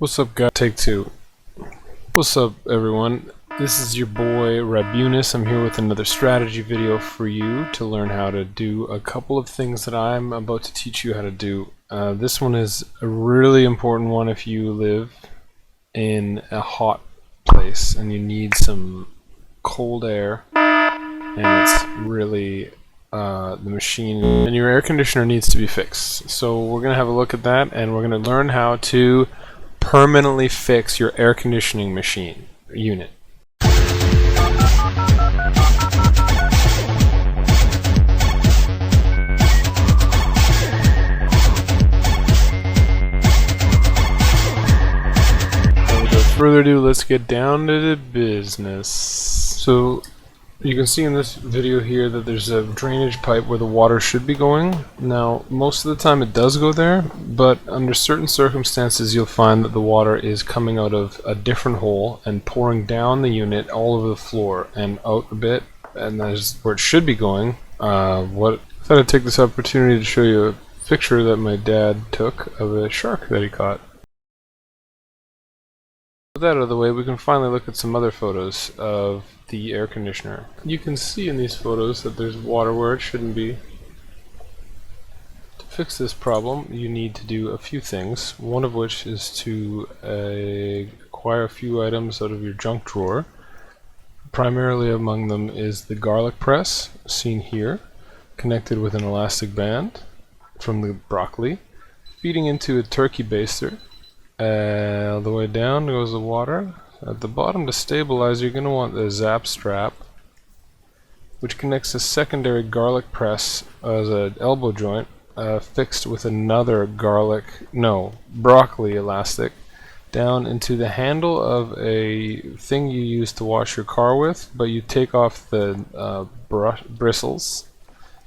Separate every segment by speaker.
Speaker 1: What's up, guys? Take two. What's up, everyone? This is your boy Rabunis. I'm here with another strategy video for you to learn how to do a couple of things that I'm about to teach you how to do. This one is a really important one if you live in a hot place and you need some cold air and it's really the machine and your air conditioner needs to be fixed. So we're going to have a look at that and we're going to learn how to permanently fix your air conditioning machine unit. Without further ado, let's get down to the business. So you can see in this video here that there's a drainage pipe where the water should be going. Now, most of the time it does go there, but under certain circumstances you'll find that the water is coming out of a different hole and pouring down the unit all over the floor and out a bit, and that's where it should be going. I thought I'd take this opportunity to show you a picture that my dad took of a shark that he caught. With that out of the way, we can finally look at some other photos of the air conditioner. You can see in these photos that there's water where it shouldn't be. To fix this problem, you need to do a few things, one of which is to acquire a few items out of your junk drawer. Primarily among them is the garlic press, seen here, connected with an elastic band from the broccoli, feeding into a turkey baster. All the way down goes the water. At the bottom, to stabilize, you're going to want the zap strap, which connects a secondary garlic press as an elbow joint, fixed with another broccoli elastic, down into the handle of a thing you use to wash your car with, but you take off the bristles.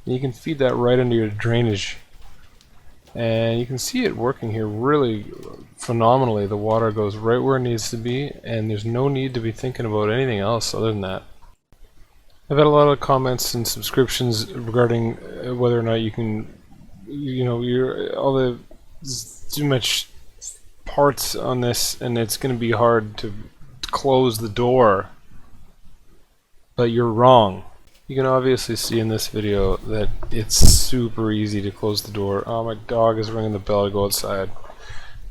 Speaker 1: And you can feed that right into your drainage. And you can see it working here really phenomenally. The water goes right where it needs to be, and there's no need to be thinking about anything else other than that. I've had a lot of comments and subscriptions regarding whether or not you can, there's too much parts on this, and it's going to be hard to close the door. But you're wrong. You can obviously see in this video that it's super easy to close the door. Oh, my dog is ringing the bell to go outside.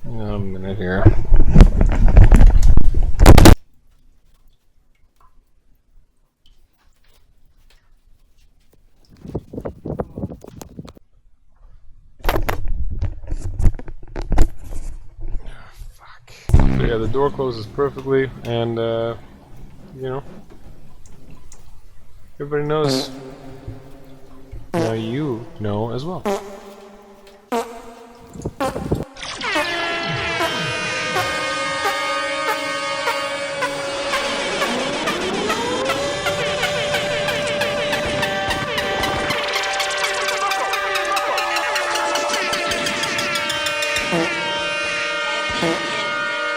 Speaker 1: Hang on a minute here. Fuck. So yeah, the door closes perfectly, and everybody knows. Now you know as well.